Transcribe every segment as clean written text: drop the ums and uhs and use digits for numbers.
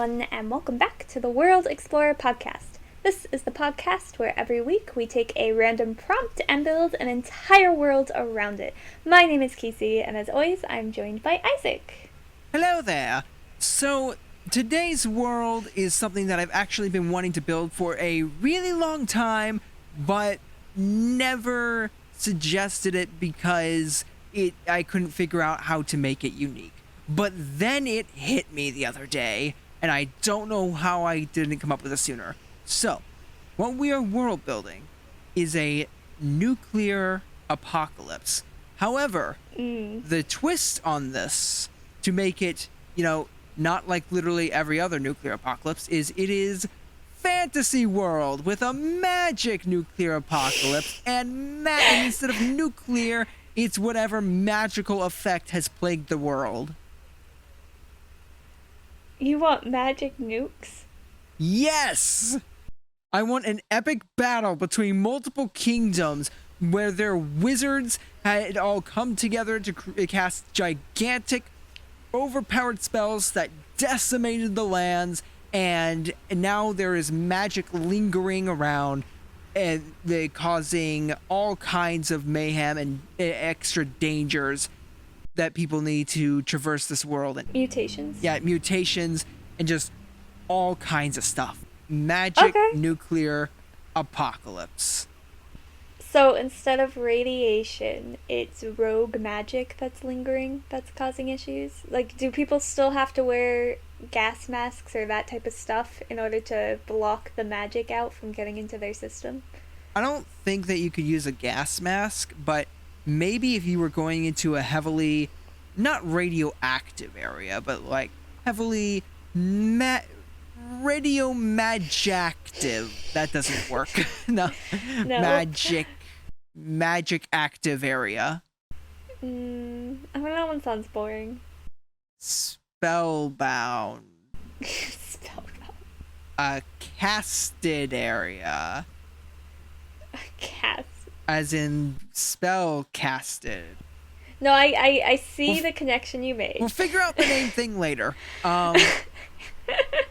everyone, and welcome back to the World Explorer podcast. This is the podcast where every week we take a random prompt and build an entire world around it. My name is Casey, and as always, I'm joined by Isaac. Hello there. So, today's world is something that I've actually been wanting to build for a really long time, but never suggested it because I couldn't figure out how to make it unique. But then it hit me the other day, and I don't know how I didn't come up with it sooner. So, what we are world building is a nuclear apocalypse. However, the twist on this, to make it, not like literally every other nuclear apocalypse, is it is fantasy world with a magic nuclear apocalypse, and instead of nuclear, it's whatever magical effect has plagued the world. You want magic nukes? Yes! I want an epic battle between multiple kingdoms where their wizards had all come together to cast gigantic, overpowered spells that decimated the lands, and now there is magic lingering around, and they causing all kinds of mayhem and extra dangers that people need to traverse this world. And Mutations? yeah, mutations and just all kinds of stuff. Magic nuclear apocalypse. So instead of radiation, it's rogue magic that's lingering, that's causing issues? Like, do people still have to wear gas masks or that type of stuff in order to block the magic out from getting into their system? I don't think that you could use a gas mask, but maybe if you were going into a heavily, not radioactive area, but like heavily radiomagactive. That doesn't work. No. Magic active area. I mean, that one sounds boring. Spellbound. Spellbound. A casted area. A cast. As in spell casted. No, I see the connection you made. We'll figure out the name thing later.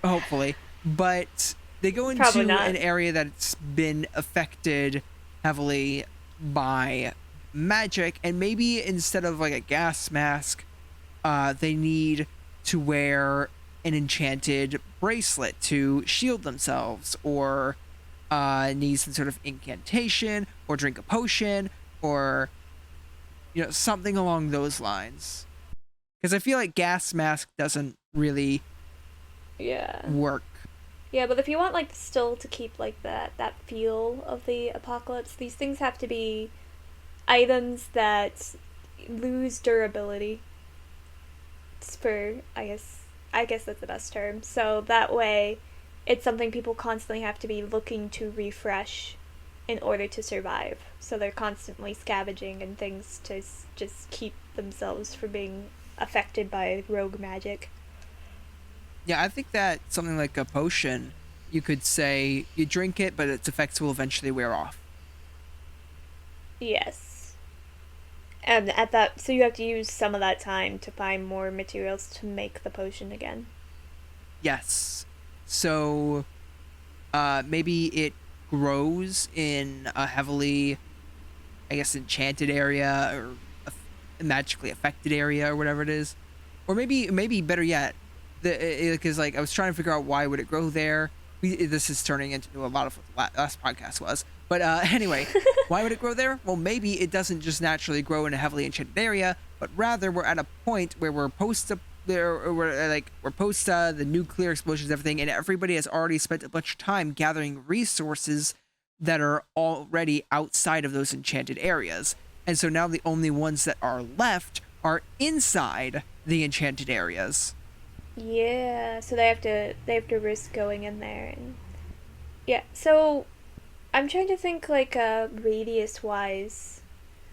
Hopefully. But they go into an area that's been affected heavily by magic, and maybe instead of like a gas mask, they need to wear an enchanted bracelet to shield themselves, or need some sort of incantation, or drink a potion, or something along those lines. Because I feel like gas mask doesn't really work. Yeah, but if you want still to keep that feel of the apocalypse, these things have to be items that lose durability. I guess that's the best term. So that way, it's something people constantly have to be looking to refresh in order to survive. So they're constantly scavenging and things to just keep themselves from being affected by rogue magic. Yeah, I think that something like a potion, you could say you drink it, but its effects will eventually wear off. Yes. And so you have to use some of that time to find more materials to make the potion again. Yes. So, maybe it grows in a heavily, enchanted area, or a magically affected area, or whatever it is. Or maybe better yet, because I was trying to figure out why would it grow there. This is turning into a lot of what the last podcast was. But anyway, why would it grow there? Well, maybe it doesn't just naturally grow in a heavily enchanted area, but rather we're at a point where we're post the nuclear explosions and everything, and everybody has already spent a bunch of time gathering resources that are already outside of those enchanted areas. And so now the only ones that are left are inside the enchanted areas. Yeah, so they have to risk going in there. And yeah, so I'm trying to think radius wise.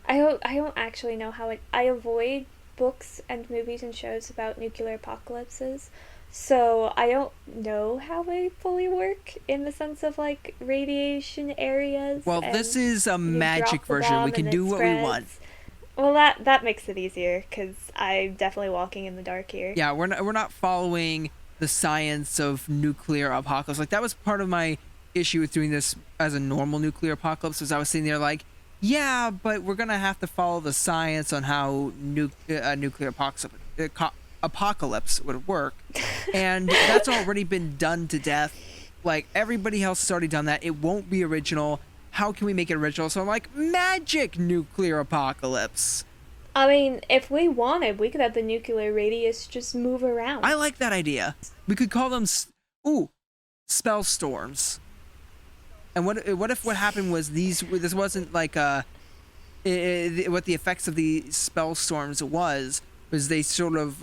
I don't actually know how I avoid books and movies and shows about nuclear apocalypses, so I don't know how they fully work in the sense of radiation areas. Well, this is a magic version. We can do what we want. Well, that makes it easier, because I'm definitely walking in the dark here. Yeah, we're not following the science of nuclear apocalypse. Like that was part of my issue with doing this as a normal nuclear apocalypse. Was I was sitting there like, yeah, but we're gonna have to follow the science on how nuclear apocalypse would work, and that's already been done to death. Like everybody else has already done that. It won't be original. How can we make it original? So I'm like, magic nuclear apocalypse. I mean, if we wanted, we could have the nuclear radius just move around. I like that idea. We could call them, spell storms. And what if what happened was this wasn't like what the effects of the spell storms was they sort of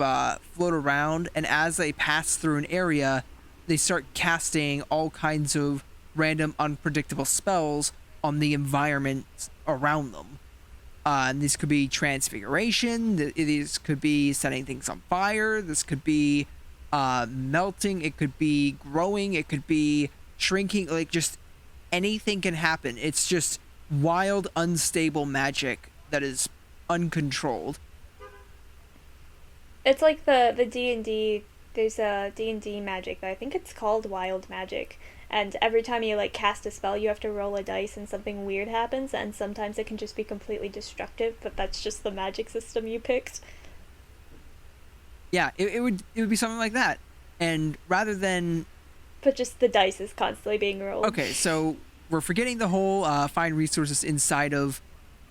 float around, and as they pass through an area, they start casting all kinds of random unpredictable spells on the environment around them. And these could be transfiguration. These could be setting things on fire. This could be melting. It could be growing. It could be shrinking. Like just anything can happen. It's just wild, unstable magic that is uncontrolled. It's like the D&D. There's a D&D magic that I think it's called wild magic. And every time you like cast a spell, you have to roll a dice and something weird happens, and sometimes it can just be completely destructive, but that's just the magic system you picked. Yeah, it would be something like that. And rather than But just the dice is constantly being rolled. Okay, so we're forgetting the whole find resources inside of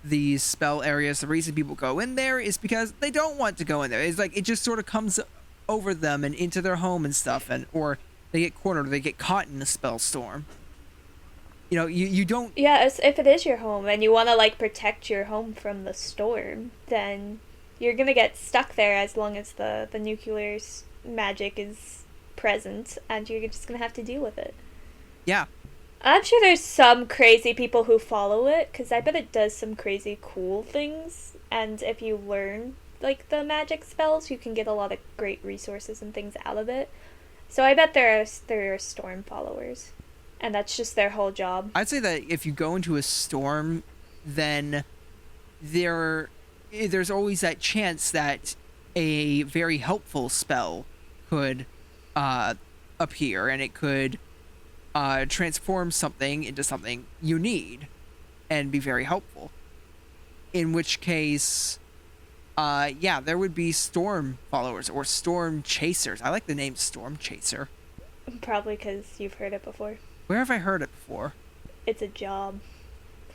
these spell areas. The reason people go in there is because they don't want to go in there. It's like it just sort of comes over them and into their home and stuff, and or they get cornered or they get caught in a spell storm. You know, you don't... Yeah, if it is your home and you want to like protect your home from the storm, then you're gonna get stuck there as long as the nuclear magic is present, and you're just gonna have to deal with it. Yeah. I'm sure there's some crazy people who follow it, because I bet it does some crazy cool things, and if you learn like the magic spells, you can get a lot of great resources and things out of it. So I bet there are storm followers, and that's just their whole job. I'd say that if you go into a storm, then there's always that chance that a very helpful spell could appear, and it could transform something into something you need and be very helpful. In which case, there would be storm followers or storm chasers. I like the name Storm Chaser. Probably because you've heard it before. Where have I heard it before? It's a job.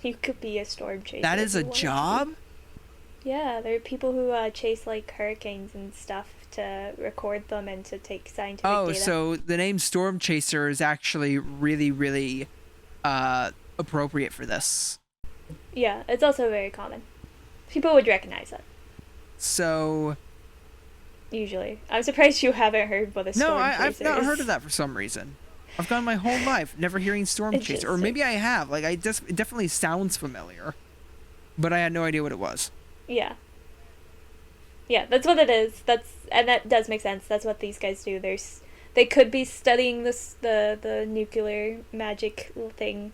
You could be a storm chaser. That is a job? Yeah, there are people who chase like hurricanes and stuff to record them and to take scientific data. Oh, so the name Storm Chaser is actually really, really appropriate for this. Yeah, it's also very common. People would recognize that. So... Usually. I'm surprised you haven't heard what a storm chaser is. I've not heard of that for some reason. I've gone my whole life never hearing Storm Chaser. Or maybe I have. Like, it definitely sounds familiar. But I had no idea what it was. Yeah. Yeah, that's what it is. And that does make sense. That's what these guys do. They could be studying the nuclear magic thing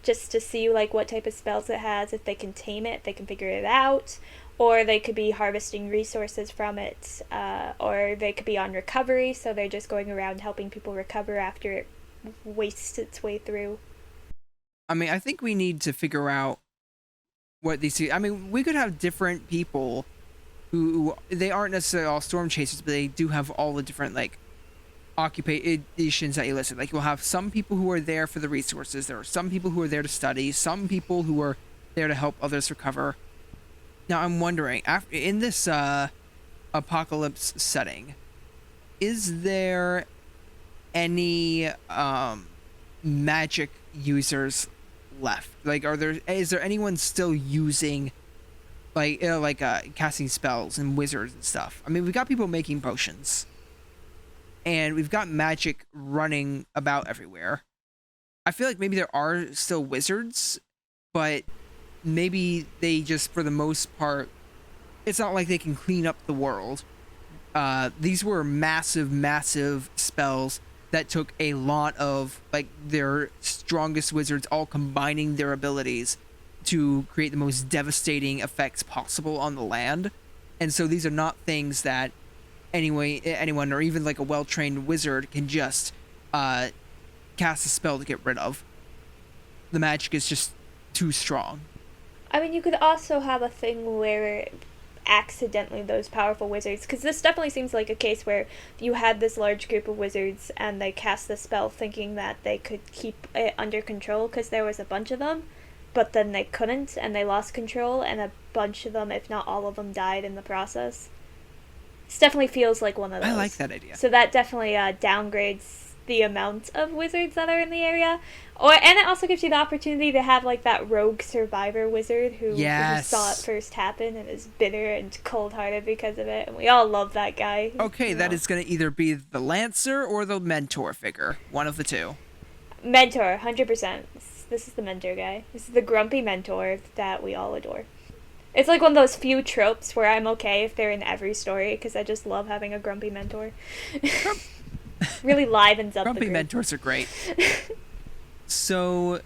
just to see like what type of spells it has, if they can tame it, if they can figure it out, or they could be harvesting resources from it, or they could be on recovery, so they're just going around helping people recover after it wastes its way through. I mean, I think we need to figure out what these... I mean, we could have different people who they aren't necessarily all storm chasers, but they do have all the different, like, occupations that you listed. Like, you'll have some people who are there for the resources. There are some people who are there to study. Some people who are there to help others recover. Now, I'm wondering, in this apocalypse setting, is there any magic users left? Like, is there anyone still using casting spells and wizards and stuff? I mean, we've got people making potions, and we've got magic running about everywhere. I feel like maybe there are still wizards, but maybe they just, for the most part, it's not like they can clean up the world. These were massive spells that took a lot of, like, their strongest wizards all combining their abilities to create the most devastating effects possible on the land. And so these are not things that anyone or even like a well-trained wizard can just cast a spell to get rid of. The magic is just too strong. I mean, you could also have a thing where accidentally those powerful wizards, because this definitely seems like a case where you had this large group of wizards and they cast the spell thinking that they could keep it under control because there was a bunch of them, but then they couldn't and they lost control and a bunch of them, if not all of them, died in the process. This definitely feels like one of those. I like that idea. So that definitely downgrades the amount of wizards that are in the area. And it also gives you the opportunity to have like that rogue survivor wizard who saw it first happen and is bitter and cold-hearted because of it, and we all love that guy. Okay, that is going to either be the Lancer or the mentor figure, one of the two. Mentor, 100%. This is the mentor guy. This is the grumpy mentor that we all adore. It's like one of those few tropes where I'm okay if they're in every story, because I just love having a grumpy mentor. Really livens up grumpy the group. Mentors are great. So,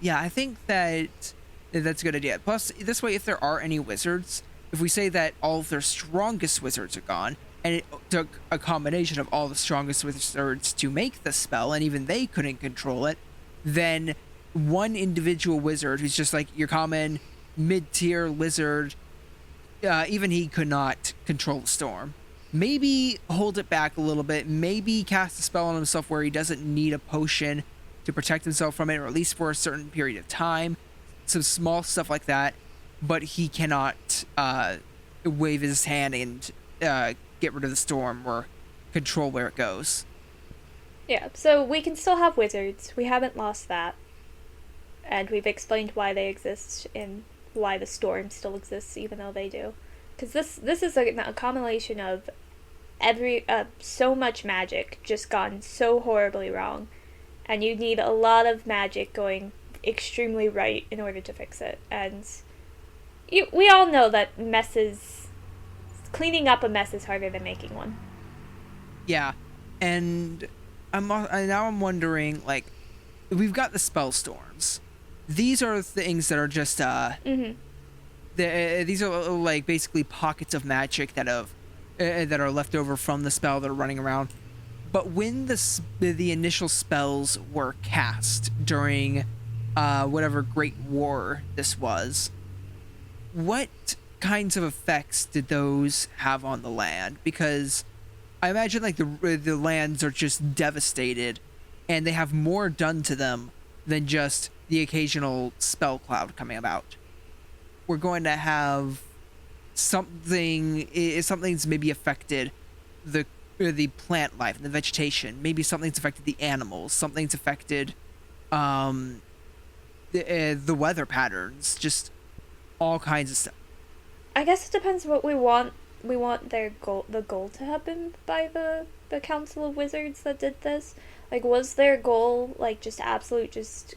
yeah, I think that's a good idea. Plus, this way, if there are any wizards, if we say that all of their strongest wizards are gone, and it took a combination of all the strongest wizards to make the spell, and even they couldn't control it, then one individual wizard who's just like your common mid-tier wizard, even he could not control the storm. Maybe hold it back a little bit, maybe cast a spell on himself where he doesn't need a potion to protect himself from it, or at least for a certain period of time. Some small stuff like that, but he cannot wave his hand and get rid of the storm or control where it goes. Yeah, so we can still have wizards. We haven't lost that. And we've explained why they exist and why the storm still exists, even though they do. Because this is a combination of so much magic just gone so horribly wrong, and you need a lot of magic going extremely right in order to fix it. And we all know that cleaning up a mess is harder than making one. Yeah, and I'm wondering, like, we've got the spell storms. These are things that are just these are like basically pockets of magic that are left over from the spell that are running around. But when the initial spells were cast during whatever great war this was, what kinds of effects did those have on the land? Because I imagine like the lands are just devastated, and they have more done to them than just the occasional spell cloud coming about. We're going to have something's maybe affected the plant life and the vegetation. Maybe something's affected the animals. Something's affected the weather patterns. Just all kinds of stuff. I guess it depends what we want. We want the goal to happen by the Council of Wizards that did this. Like, was their goal like just absolute, just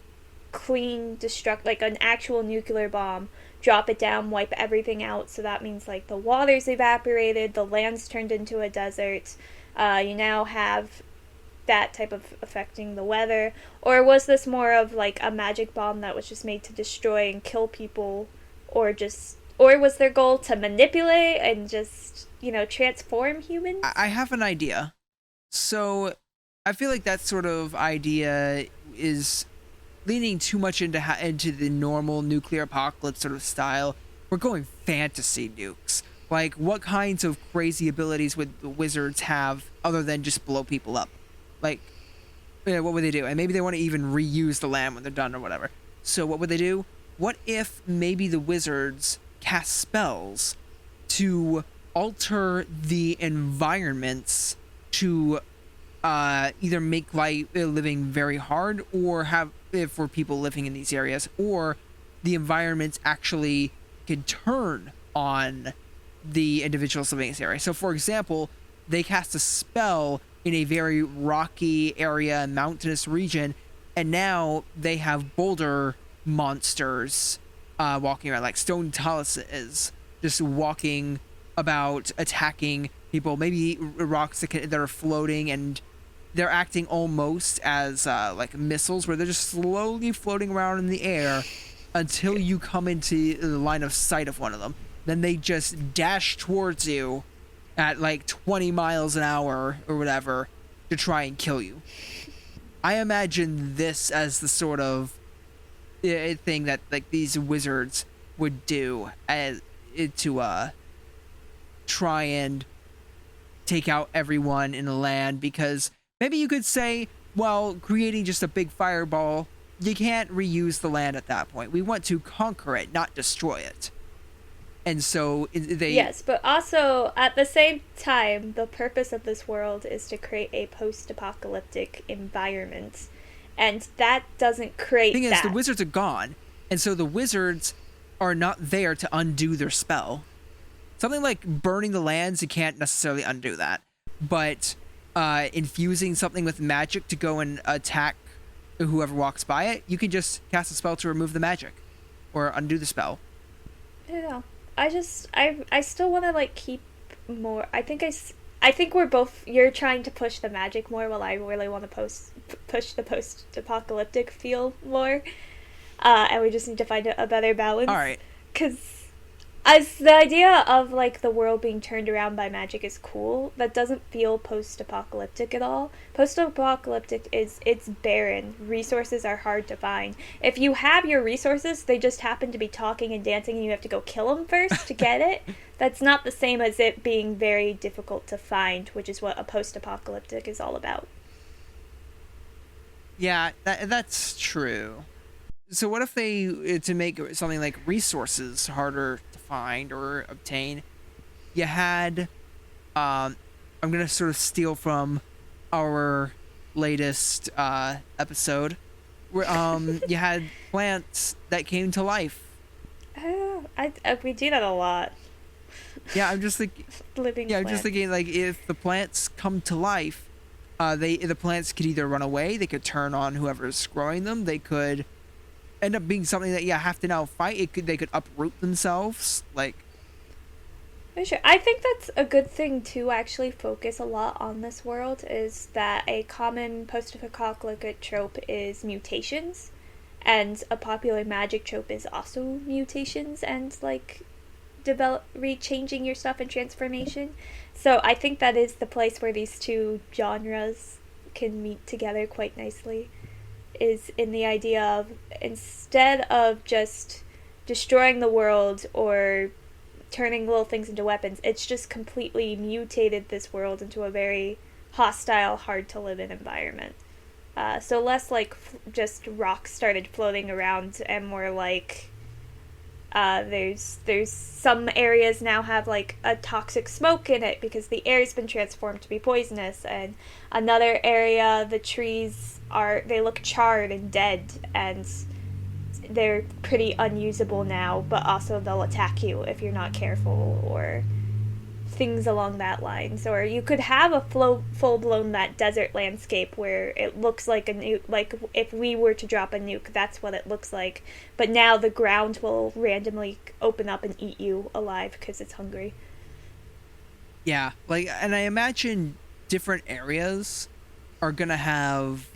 clean like an actual nuclear bomb, drop it down, wipe everything out? So that means like the water's evaporated, the land's turned into a desert. You now have that type of affecting the weather. Or was this more of like a magic bomb that was just made to destroy and kill people, or was their goal to manipulate and just, transform humans? I have an idea. So I feel like that sort of idea is leaning too much into the normal nuclear apocalypse sort of style. We're going fantasy nukes. Like, what kinds of crazy abilities would the wizards have other than just blow people up? Like, what would they do? And maybe they want to even reuse the land when they're done or whatever. So what would they do? What if maybe the wizards cast spells to alter the environments to either make living very hard, or have for people living in these areas, or the environments actually could turn on the individuals living in this area. So, for example, they cast a spell in a very rocky area, mountainous region, and now they have boulder monsters walking around, like stone taluses, just walking about, attacking people. Maybe rocks that are floating, and they're acting almost as like missiles, where they're just slowly floating around in the air until you come into the line of sight of one of them. Then they just dash towards you at like 20 miles an hour or whatever to try and kill you. I imagine this as the sort of thing that like these wizards would do as to try and take out everyone in the land, because maybe you could say, well, creating just a big fireball, you can't reuse the land at that point. We want to conquer it, not destroy it. And so they Yes, but also at the same time, the purpose of this world is to create a post-apocalyptic environment, and that doesn't thing create is the that. wizards are gone, and so the wizards are not there to undo their spell. Something like burning the lands, you can't necessarily undo that. But infusing something with magic to go and attack whoever walks by it, you can just cast a spell to remove the magic or undo the spell. I don't know. I still want to like keep more. I think we're both. You're trying to push the magic more, while I really want to push the post-apocalyptic feel more. And we just need to find a better balance. All right. Because as the idea of like the world being turned around by magic is cool, that doesn't feel post-apocalyptic at all. Post-apocalyptic is it's barren. Resources are hard to find. If you have your resources, they just happen to be talking and dancing, and you have to go kill them first to get it. That's not the same as it being very difficult to find, which is what a post-apocalyptic is all about. Yeah, that's true. So what if they, to make something like resources harder to find or obtain, you had, I'm gonna sort of steal from our latest episode, where you had plants that came to life. Oh, we do that a lot. Yeah, I'm just like, Living yeah, I'm plants. just thinking like if the plants come to life, the plants could either run away, they could turn on whoever's growing them, they could end up being something that you have to now fight. They could uproot themselves. Like, For sure. I think that's a good thing to actually focus a lot on this world, is that a common post-apocalyptic trope is mutations, and a popular magic trope is also mutations and like changing your stuff and transformation. So I think that is the place where these two genres can meet together quite nicely, is in the idea of, instead of just destroying the world or turning little things into weapons, it's just completely mutated this world into a very hostile, hard to live in environment. So less like just rocks started floating around, and more like there's some areas now have like a toxic smoke in it because the air's been transformed to be poisonous, and another area the trees they look charred and dead, and they're pretty unusable now, but also they'll attack you if you're not careful, or things along that lines. Or you could have a full-blown that desert landscape where it looks like a nuke, like if we were to drop a nuke, that's what it looks like, but now the ground will randomly open up and eat you alive because it's hungry. yeah, like, and I imagine different areas are gonna have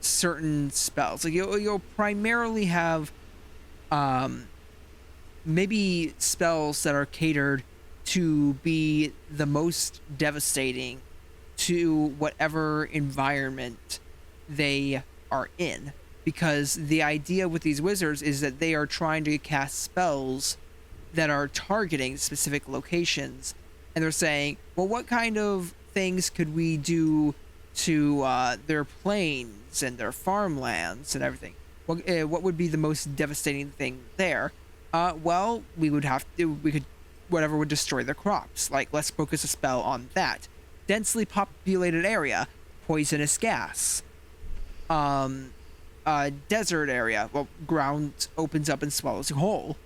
certain spells. Like you'll primarily have maybe spells that are catered to be the most devastating to whatever environment they are in, because the idea with these wizards is that they are trying to cast spells that are targeting specific locations, and they're saying, well, what kind of things could we do to their plains and their farmlands and everything? What would be the most devastating thing there? Well, we could whatever would destroy their crops. Like, let's focus a spell on that. Densely populated area, poisonous gas. Desert area, well, ground opens up and swallows you whole.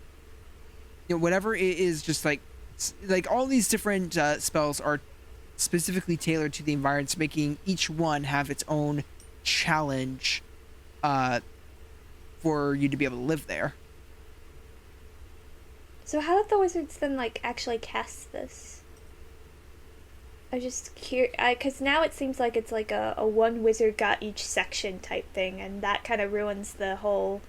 You know, whatever it is, just like all these different spells are specifically tailored to the environments, making each one have its own challenge for you to be able to live there. So how did the wizards then like actually cast this? I just curious, because now it seems like it's like a one wizard got each section type thing, and that kind of ruins the whole.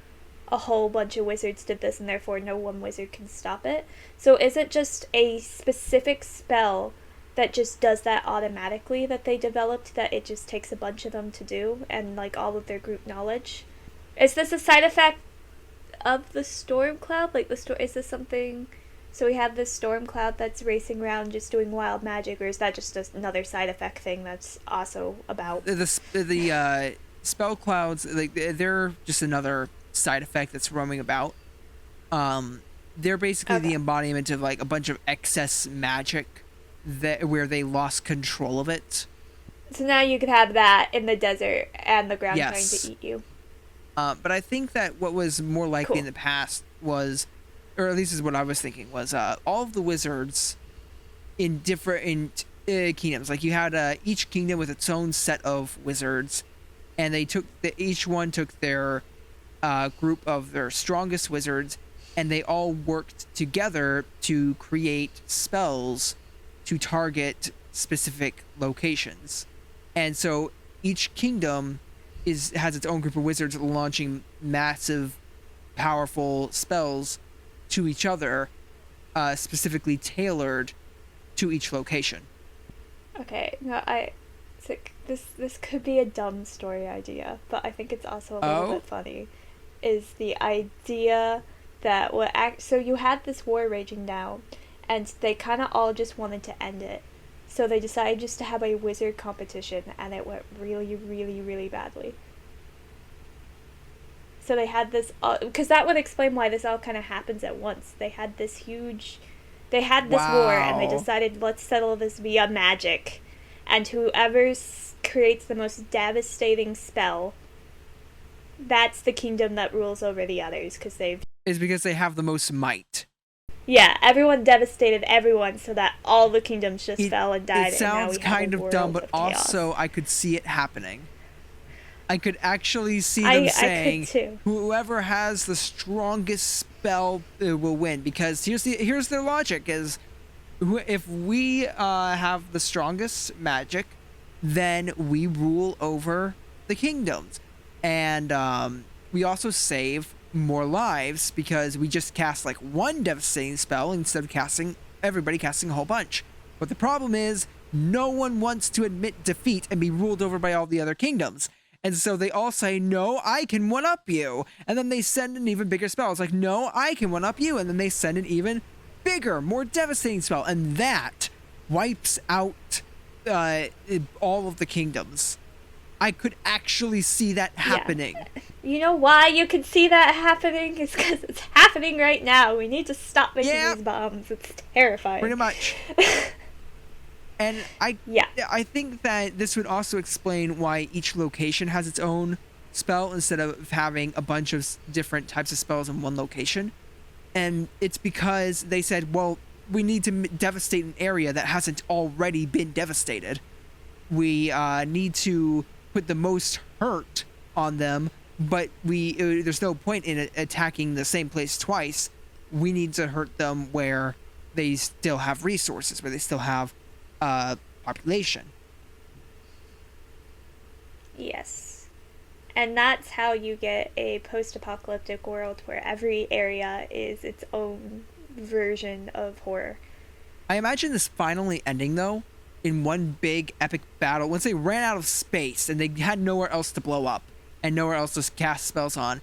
A whole bunch of wizards did this, and therefore no one wizard can stop it. So is it just a specific spell that just does that automatically that they developed, that it just takes a bunch of them to do, and like all of their group knowledge. Is this a side effect of the storm cloud? Like is this something? So we have this storm cloud that's racing around just doing wild magic, or is that just another side effect thing that's also about? The spell clouds, like they're just another side effect that's roaming about. They're basically the Okay. embodiment of like a bunch of excess magic that where they lost control of it. So now you could have that in the desert and the ground trying Yes. to eat you. But I think that what was more likely Cool. in the past was, or at least is what I was thinking, was all of the wizards in different kingdoms. Like you had each kingdom with its own set of wizards, and they took each one took their group of their strongest wizards, and they all worked together to create spells to target specific locations. And so each kingdom has its own group of wizards launching massive, powerful spells to each other, specifically tailored to each location. Okay, no, it's like, this could be a dumb story idea, but I think it's also a little Oh, bit funny. Is the idea that so you had this war raging now, and they kind of all just wanted to end it, so they decided just to have a wizard competition, and it went really, really, really badly. So they had this, because that would explain why this all kind of happens at once. They had this war, and they wow. decided, let's settle this via magic, and whoever creates the most devastating spell, that's the kingdom that rules over the others, because they've, Is because they have the most might. yeah, everyone devastated everyone, so that all the kingdoms just It fell and it died, and now sounds we have kind a of dumb, world but of chaos. also I could see it happening. I could actually see them I could saying, too. "Whoever has the strongest spell will win." Because here's their logic: is if we have the strongest magic, then we rule over the kingdoms, and we also save more lives because we just cast like one devastating spell instead of everybody casting a whole bunch. But the problem is, no one wants to admit defeat and be ruled over by all the other kingdoms. And so they all say, no, I can one up you. And then they send an even bigger spell. It's like, no, I can one up you. And then they send an even bigger, more devastating spell. And that wipes out all of the kingdoms. I could actually see that happening. Yeah. You know why you can see that happening? Is because it's happening right now. We need to stop making Yeah, these bombs. It's terrifying. pretty much. And Yeah. I think that this would also explain why each location has its own spell instead of having a bunch of different types of spells in one location. And it's because they said, well, we need to devastate an area that hasn't already been devastated. We need to put the most hurt on them, but there's no point in attacking the same place twice. We need to hurt them where they still have resources, where they still have population. Yes. And that's how you get a post-apocalyptic world where every area is its own version of horror. I imagine this finally ending though in one big epic battle once they ran out of space and they had nowhere else to blow up and nowhere else to cast spells on.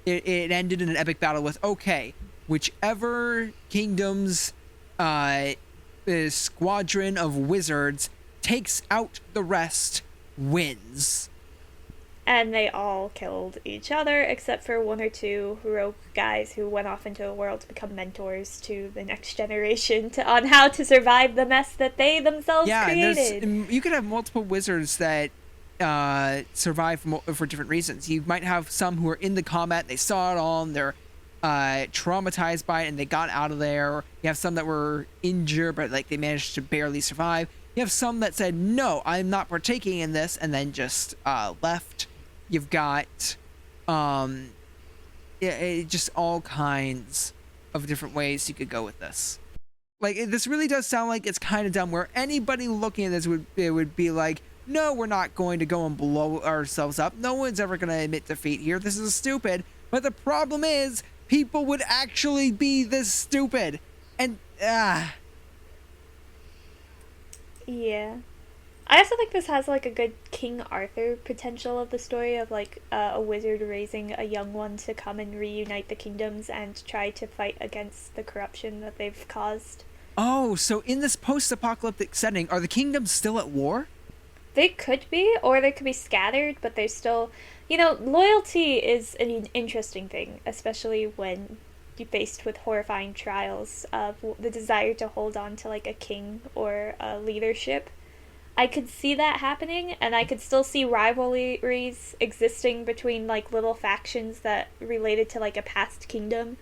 It ended in an epic battle with, okay, whichever kingdom's squadron of wizards takes out the rest wins. And they all killed each other, except for one or two heroic guys who went off into the world to become mentors to the next generation on how to survive the mess that they themselves created. And you could have multiple wizards that survive for different reasons. You might have some who are in the combat, they saw it all, and they're traumatized by it, and they got out of there. You have some that were injured, but like they managed to barely survive. You have some that said, "No, I'm not partaking in this," and then just left. You've got just all kinds of different ways you could go with this. Like this really does sound like it's kind of dumb. Where anybody looking at this would be like, "No, we're not going to go and blow ourselves up. No one's ever going to admit defeat here. This is stupid." But the problem is, people would actually be this stupid, and Yeah. I also think this has like a good King Arthur potential of the story of like a wizard raising a young one to come and reunite the kingdoms and try to fight against the corruption that they've caused. Oh, so in this post-apocalyptic setting, are the kingdoms still at war? They could be, or they could be scattered, but they're still, loyalty is an interesting thing, especially when you're faced with horrifying trials of the desire to hold on to like a king or a leadership. I could see that happening, and I could still see rivalries existing between like little factions that related to like a past kingdom.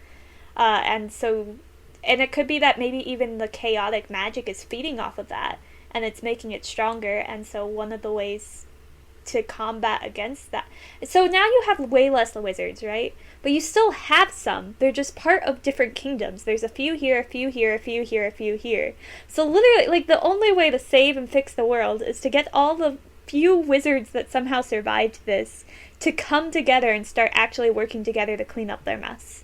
And so, and it could be that maybe even the chaotic magic is feeding off of that, and it's making it stronger. And so, one of the ways to combat against that. So now you have way less wizards, right? But you still have some. They're just part of different kingdoms. There's a few here, a few here, a few here, a few here. So literally, like, the only way to save and fix the world is to get all the few wizards that somehow survived this to come together and start actually working together to clean up their mess.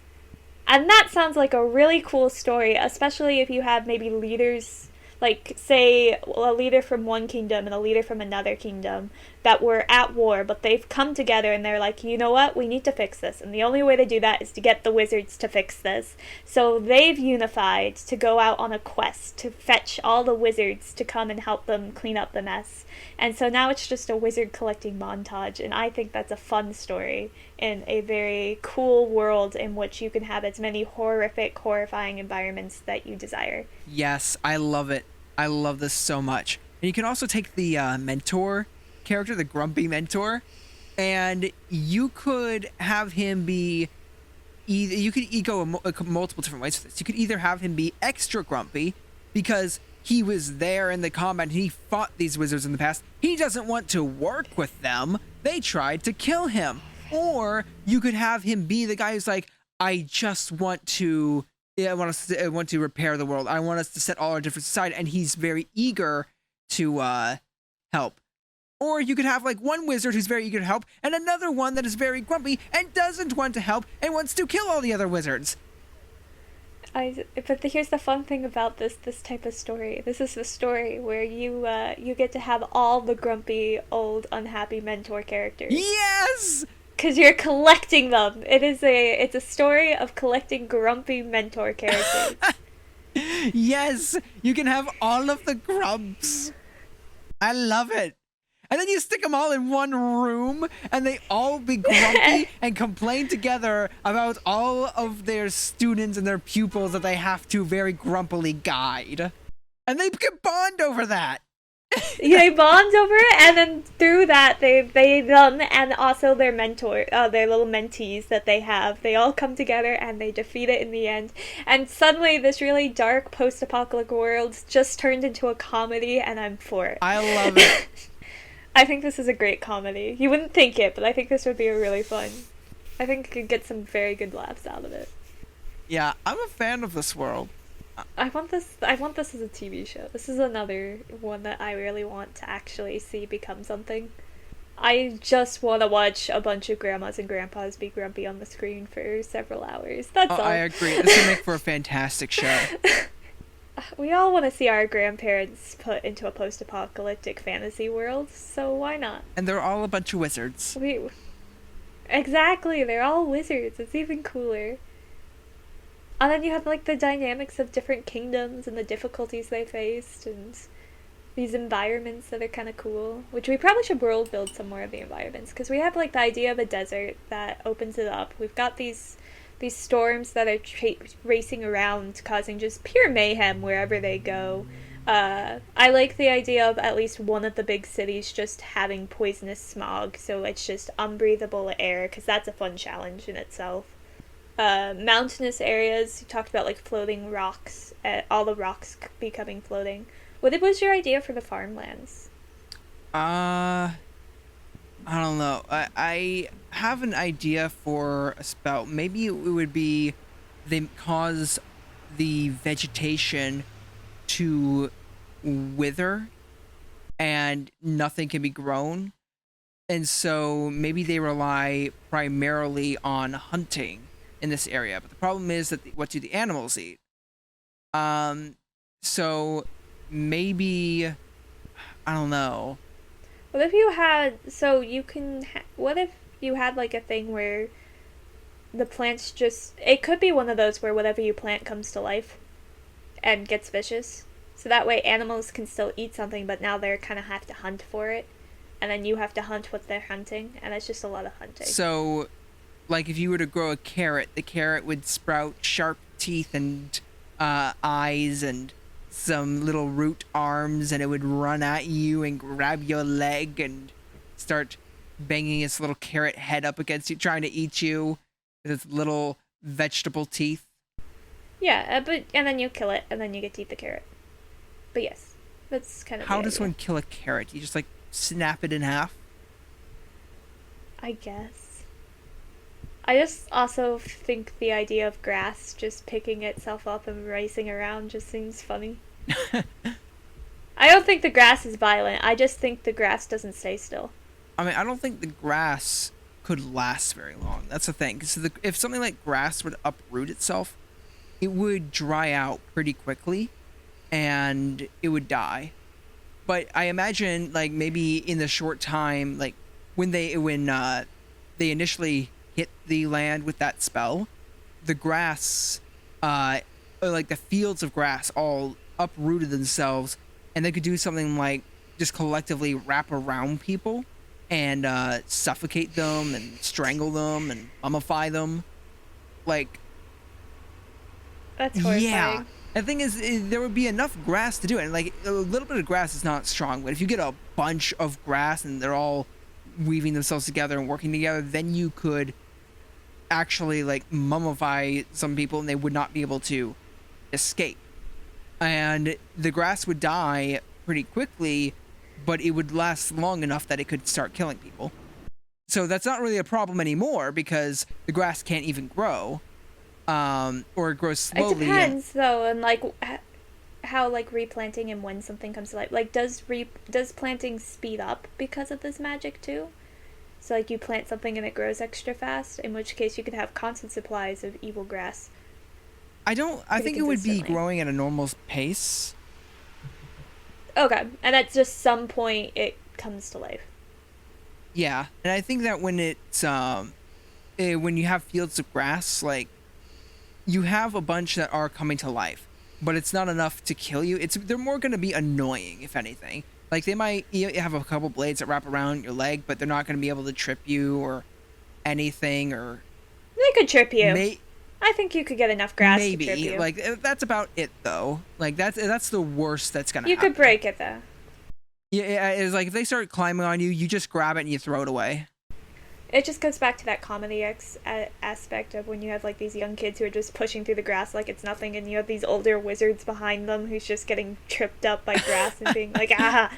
And that sounds like a really cool story, especially if you have maybe leaders, like, say, a leader from one kingdom and a leader from another kingdom that were at war, but they've come together and they're like, you know what, we need to fix this. And the only way to do that is to get the wizards to fix this. So they've unified to go out on a quest to fetch all the wizards to come and help them clean up the mess. And so now it's just a wizard collecting montage, and I think that's a fun story in a very cool world in which you can have as many horrific, horrifying environments that you desire. Yes, I love it. I love this so much. And you can also take the mentor character, the grumpy mentor, and you could have him be either, you could go multiple different ways for this. You could either have him be extra grumpy because he was there in the combat and he fought these wizards in the past. He doesn't want to work with them. They tried to kill him. Or you could have him be the guy who's like, I just want to, I want to repair the world. I want us to set all our differences aside, and he's very eager to help. Or you could have like one wizard who's very eager to help, and another one that is very grumpy and doesn't want to help and wants to kill all the other wizards. But here's the fun thing about this type of story. This is the story where you get to have all the grumpy, old, unhappy mentor characters. Yes! Because you're collecting them. It's a story of collecting grumpy mentor characters. Yes! You can have all of the grumps. I love it. And then you stick them all in one room, and they all be grumpy and complain together about all of their students and their pupils that they have to very grumpily guide. And they can bond over that. They bond over it, and then through that, them and also their mentor, their little mentees that they have, they all come together and they defeat it in the end. And suddenly, this really dark post-apocalyptic world just turned into a comedy, and I'm for it. I love it. I think this is a great comedy. You wouldn't think it, but I think this would be really fun. I think you could get some very good laughs out of it. Yeah, I'm a fan of this world. I want this as a TV show. This is another one that I really want to actually see become something. I just want to watch a bunch of grandmas and grandpas be grumpy on the screen for several hours. That's all. I agree. This would make for a fantastic show. We all want to see our grandparents put into a post-apocalyptic fantasy world, so why not? And they're all a bunch of wizards. Exactly, they're all wizards. It's even cooler. And then you have like the dynamics of different kingdoms and the difficulties they faced and these environments that are kind of cool. Which we probably should world build some more of the environments, because we have like the idea of a desert that opens it up. We've got these storms that are racing around, causing just pure mayhem wherever they go. I like the idea of at least one of the big cities just having poisonous smog, so it's just unbreathable air, because that's a fun challenge in itself. Mountainous areas, you talked about like floating rocks, all the rocks becoming floating. What was your idea for the farmlands? I don't know. I have an idea for a spell. Maybe it would be they cause the vegetation to wither and nothing can be grown. And so maybe they rely primarily on hunting in this area. But the problem is that what do the animals eat? So maybe I don't know. What if you had so you can what if you had like a thing where the plants just it could be one of those where whatever you plant comes to life and gets vicious. So that way animals can still eat something but now they're kind of have to hunt for it. And then you have to hunt what they're hunting and it's just a lot of hunting. So, like if you were to grow a carrot, the carrot would sprout sharp teeth and eyes and some little root arms, and it would run at you and grab your leg and start banging its little carrot head up against you, trying to eat you with its little vegetable teeth. Yeah, but and then you kill it and then you get to eat the carrot. But yes, that's kind of How the does idea. one kill a carrot? You just like snap it in half? I guess. I just also think the idea of grass just picking itself up and racing around just seems funny. I don't think the grass is violent. I just think the grass doesn't stay still. I mean, I don't think the grass could last very long. That's the thing. Because if something like grass would uproot itself, it would dry out pretty quickly and it would die. But I imagine, like, maybe in the short time, like when they initially hit the land with that spell, the grass, or like the fields of grass, all uprooted themselves, and they could do something like just collectively wrap around people and suffocate them and strangle them and mummify them. Like, That's yeah. horrifying. The thing is, there would be enough grass to do it. And like a little bit of grass is not strong, but if you get a bunch of grass and they're all weaving themselves together and working together, then you could actually like mummify some people and they would not be able to escape. And the grass would die pretty quickly, but it would last long enough that it could start killing people. So that's not really a problem anymore because the grass can't even grow, or it grows It slowly. depends though, and like how like replanting and when something comes to life. Like does planting speed up because of this magic too? So like you plant something and it grows extra fast, in which case you could have constant supplies of evil grass I don't. I pretty think it would be consistently. growing at a normal pace. Okay, and at just some point it comes to life. Yeah, and I think that when when you have fields of grass, like you have a bunch that are coming to life, but it's not enough to kill you. They're more going to be annoying, if anything. Like they might have a couple blades that wrap around your leg, but they're not going to be able to trip you or anything, or They could trip you. may I think you could get enough grass to trip maybe you. like that's about it though. Like that's the worst that's going to You happen. could break it though. Yeah, it's like if they start climbing on you, you just grab it and you throw it away. It just goes back to that comedy aspect of when you have like these young kids who are just pushing through the grass like it's nothing, and you have these older wizards behind them who's just getting tripped up by grass and being like, ah.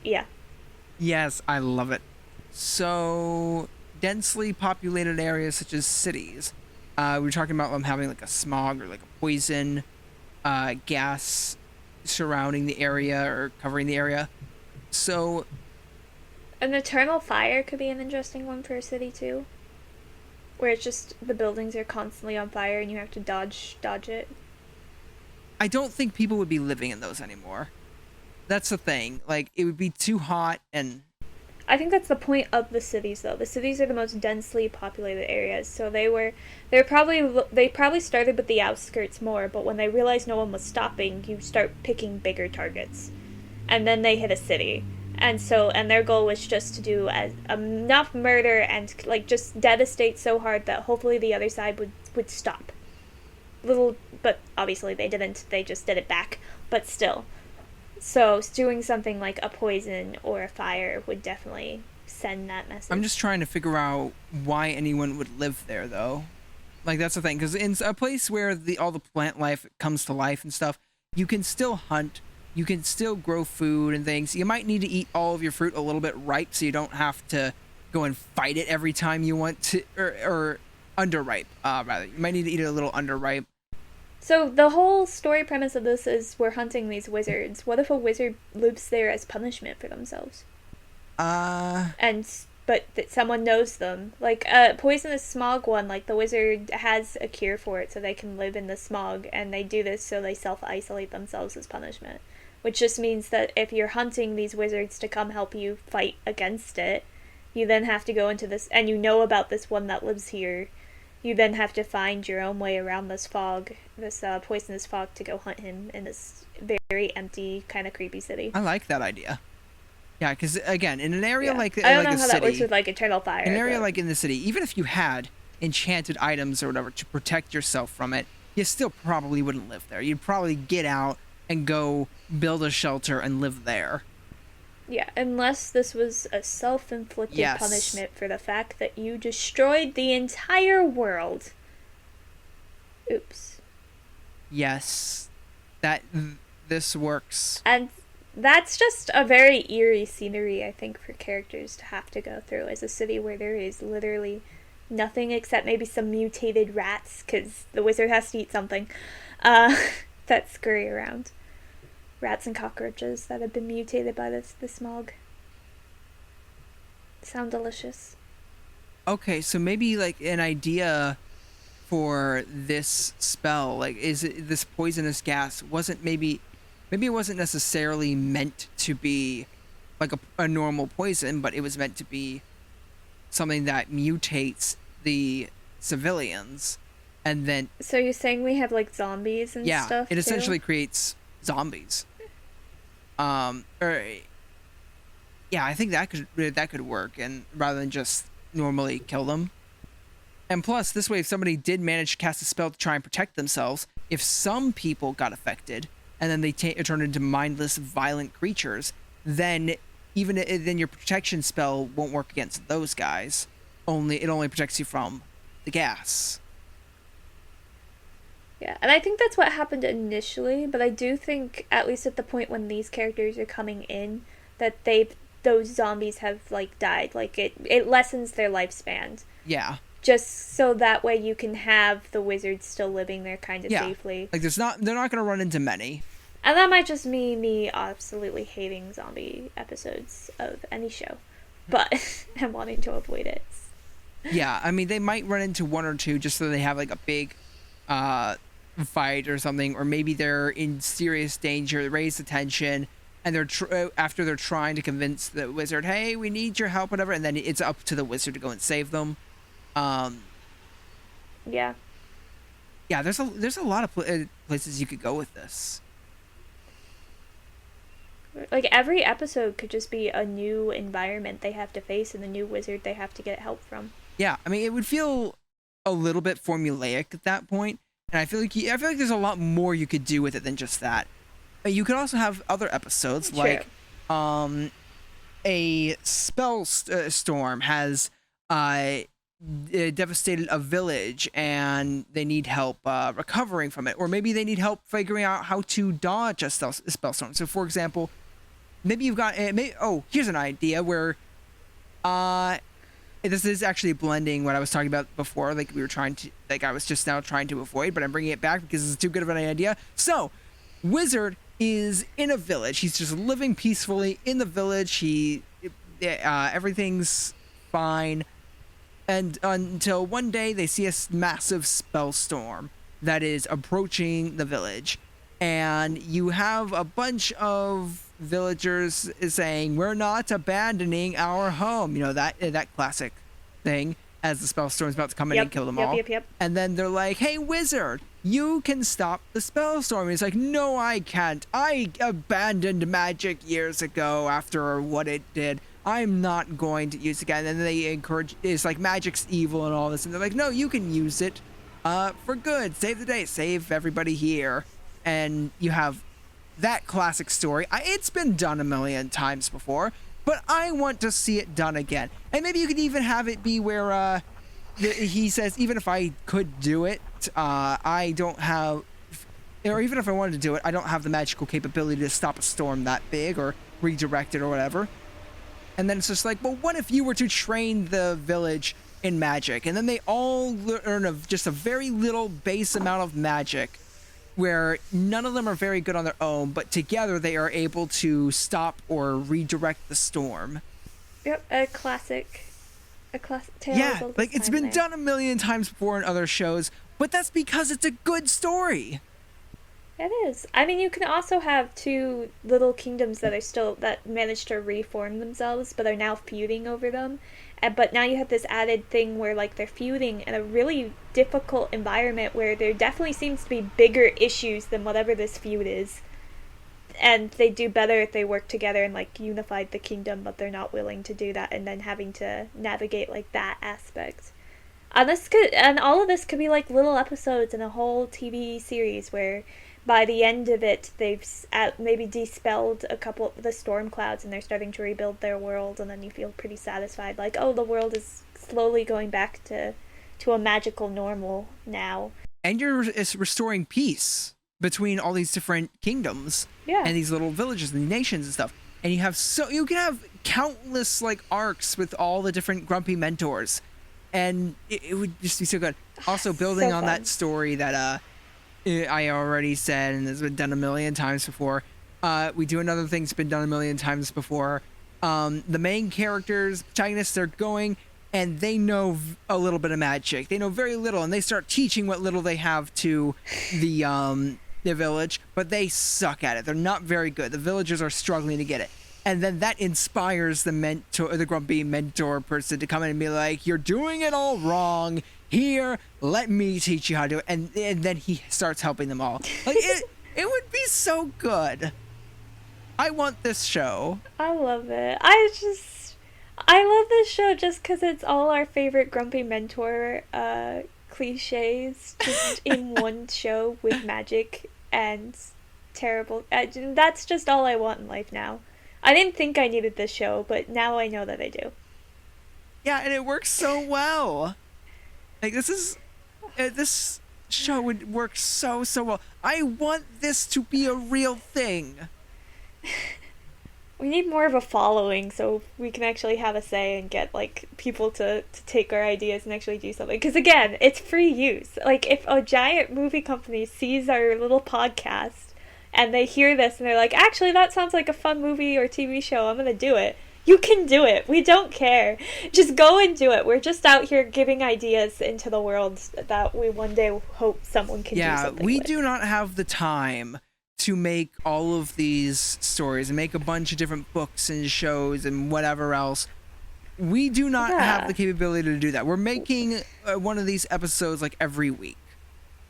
Yeah. Yes, I love it. So, densely populated areas such as cities. We were talking about them having like a smog or like a poison gas surrounding the area or covering the area. So, An eternal fire could be an interesting one for a city too, where it's just the buildings are constantly on fire and you have to dodge it. I don't think people would be living in those anymore. That's the thing. Like, it would be too hot and. I think that's the point of the cities though. The cities are the most densely populated areas, so they probably started with the outskirts more, but when they realized no one was stopping, you start picking bigger targets. And then they hit a city. And their goal was just to do enough murder and like just devastate so hard that hopefully the other side would stop. But obviously they didn't. They just did it back. But still, so doing something like a poison or a fire would definitely send that message. I'm just trying to figure out why anyone would live there, though. Like, that's the thing. Because in a place where all the plant life comes to life and stuff, you can still hunt. You can still grow food and things. You might need to eat all of your fruit a little bit ripe so you don't have to go and fight it every time you want to, or underripe, rather. You might need to eat it a little underripe. So the whole story premise of this is we're hunting these wizards. What if a wizard lives there as punishment for themselves? Uh, But that someone knows them. Like poisonous smog one, like the wizard has a cure for it so they can live in the smog, and they do this so they self-isolate themselves as punishment. which just means that if you're hunting these wizards to come help you fight against it, you then have to go into this, and you know about this one that lives here. You then have to find your own way around this fog, this poisonous fog, to go hunt him in this very empty, kind of creepy city. I like that idea. Yeah, because again, in an area like I don't like know the how city, that works with like eternal fire. in an area like in the city, even if you had enchanted items or whatever to protect yourself from it, you still probably wouldn't live there. You'd probably get out and go build a shelter and live there. Yeah, unless this was a self-inflicted punishment for the fact that you destroyed the entire world. Oops. Yes, this works. And that's just a very eerie scenery, I think, for characters to have to go through as a city where there is literally nothing except maybe some mutated rats, because the wizard has to eat something, that scurry around. Rats and cockroaches that have been mutated by the smog. Sound delicious. Okay, so maybe like an idea for this spell, like is it this poisonous gas wasn't maybe it wasn't necessarily meant to be like a normal poison, but it was meant to be something that mutates the civilians, and then So you're saying we have like zombies and stuff? It too? essentially creates zombies. Or yeah, I think that could work, and rather than just normally kill them. And plus, this way, if somebody did manage to cast a spell to try and protect themselves, if some people got affected and then they turn into mindless, violent creatures, then then your protection spell won't work against those guys. It only protects you from the gas. Yeah, and I think that's what happened initially, but I do think, at least at the point when these characters are coming in, that those zombies have like died. Like it lessens their lifespan. Yeah. Just so that way you can have the wizards still living there kind of safely. Like they're not gonna run into many. And that might just mean me absolutely hating zombie episodes of any show. But I'm wanting to avoid it. Yeah, I mean they might run into one or two just so they have like a big fight or something, or maybe they're in serious danger, raise attention, and after they're trying to convince the wizard, hey, we need your help, whatever, and then it's up to the wizard to go and save them. Yeah. Yeah, there's a lot of places you could go with this. Like every episode could just be a new environment they have to face and a new wizard they have to get help from. Yeah, I mean it would feel a little bit formulaic at that point, and I feel like there's a lot more you could do with it than just that. You could also have other episodes like a spell storm has devastated a village and they need help recovering from it, or maybe they need help figuring out how to dodge a spell storm. So for example, maybe you've got here's an idea where this is actually blending what I was talking about before, like I was just now trying to avoid, but I'm bringing it back because it's too good of an idea. So wizard is in a village. He's just living peacefully in the village. Everything's fine. And until one day they see a massive spell storm that is approaching the village. And you have a bunch of villagers saying, we're not abandoning our home. You know, that classic thing as the spell storm's about to come in and kill them all. Yep. And then they're like, hey, wizard, you can stop the spell storm. And he's like, no, I can't. I abandoned magic years ago after what it did. I'm not going to use it again. And then they encourage, it's like magic's evil and all this. And they're like, no, you can use it for good. Save the day. Save everybody here. And you have that classic story. It's been done a million times before, but I want to see it done again. And maybe you could even have it be where he says, even if I could do it, I don't have, or even if I wanted to do it, I don't have the magical capability to stop a storm that big or redirect it or whatever. And then it's just like, well, what if you were to train the village in magic? And then they all learn just a very little base amount of magic, where none of them are very good on their own, but together they are able to stop or redirect the storm. Yep, a classic tale. Yeah, like it's been done a million times before in other shows, but that's because it's a good story. It is. I mean, you can also have two little kingdoms that are still that manage to reform themselves, but are now feuding over them. But now you have this added thing where like they're feuding in a really difficult environment where there definitely seems to be bigger issues than whatever this feud is. And they do better if they work together and like unified the kingdom, but they're not willing to do that, and then having to navigate like that aspect. And all of this could be like little episodes in a whole TV series where by the end of it they've maybe dispelled a couple of the storm clouds and they're starting to rebuild their world, and then you feel pretty satisfied like, oh, the world is slowly going back to a magical normal now. And you're restoring peace between all these different kingdoms, Yeah. and these little villages and nations and stuff. And you can have countless like arcs with all the different grumpy mentors, and it would just be so good. Also, building So on fun. that story that I already said and has been done a million times before. We do another thing that's been done a million times before. The main characters, protagonists, they're going and they know a little bit of magic. They know very little, and they start teaching what little they have to the village, but they suck at it. They're not very good. The villagers are struggling to get it. And then that inspires the grumpy mentor person to come in and be like, "You're doing it all wrong. Here, let me teach you how to do it." And then he starts helping them all. Like it would be so good. I want this show. I love it. I love this show just because it's all our favorite grumpy mentor cliches just in one show with magic and terrible. That's just all I want in life now. I didn't think I needed this show, but now I know that I do. Yeah, and it works so well. Like this show would work so well. I want this to be a real thing. We need more of a following so we can actually have a say and get like people to take our ideas and actually do something. Because again, it's free use. Like if a giant movie company sees our little podcast and they hear this and they're like, actually that sounds like a fun movie or TV show, I'm gonna do it. You can do it. We don't care. Just go and do it. We're just out here giving ideas into the world that we one day hope someone can do something we with. do not have the time to make all of these stories and make a bunch of different books and shows and whatever else. We do not have the capability to do that. We're making one of these episodes like every week.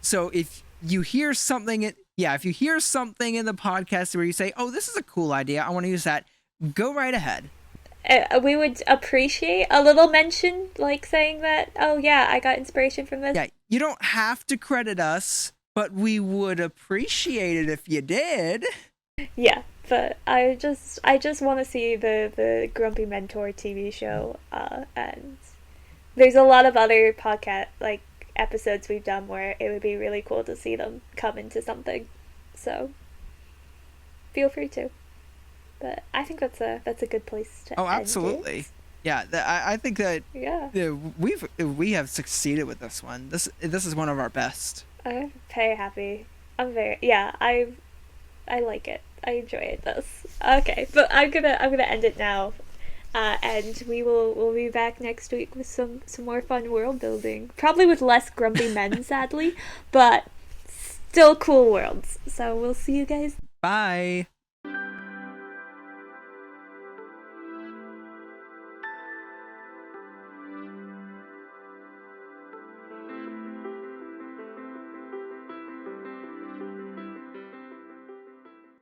So if you hear something, if you hear something in the podcast where you say, "Oh, this is a cool idea, I want to use that," go right ahead. We would appreciate a little mention, like saying that, "Oh yeah, I got inspiration from this." Yeah, you don't have to credit us, but we would appreciate it if you did. Yeah, but I just want to see the Grumpy Mentor TV show, and there's a lot of other podcast like episodes we've done where it would be really cool to see them come into something. So feel free to. But I think that's a good place to. Oh, end absolutely. it. Yeah, I think that Yeah. we have succeeded with this one. This is one of our best. I'm very happy. I like it. I enjoy this. Okay, but I'm gonna end it now, and we'll be back next week with some more fun world building. Probably with less grumpy men, sadly, but still cool worlds. So we'll see you guys. Bye.